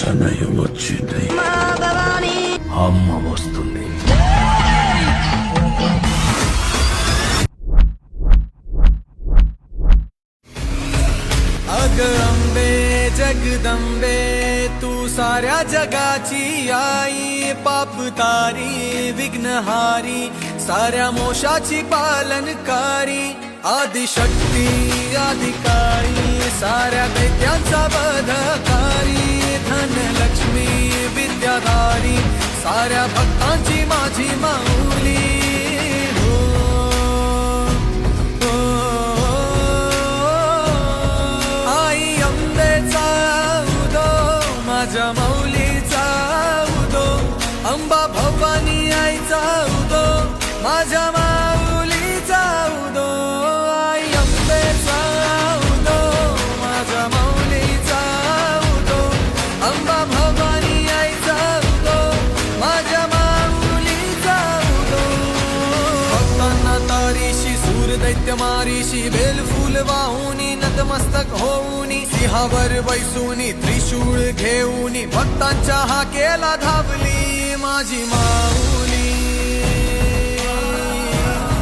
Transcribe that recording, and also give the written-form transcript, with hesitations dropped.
సమయం వచ్చింది. అమ్మ వస్తుంది. अग अंबे जगदंबे तू साऱ्या जगाची आई, पाप तारी विघ्नहारी साऱ्या मोशाची पालनकारी, आदिशक्ती अधिकारी साऱ्या दैत्यांचा वधकारी, धनलक्ष्मी विद्याधारी साऱ्या भक्तांची माझी माऊली. माझ्या माऊलीचा उदो, अंबा भवानी आईचा उदो, माझ्या माऊलीचा उदो, आई अंबेचा उदो, माझ्या माऊलीचा उदो, अंबा भवानी आईचा उदो, माझ्या माऊलीचा उदो. भक्तांना तारीशी सूर दैत्य मारीशी, बेलफूल वाहुनी नतमस्तक होऊनी, सिंहावर बैसूनी त्रिशूळ घेऊनी, भक्तांच्या हाकेला धावली माझी माऊली.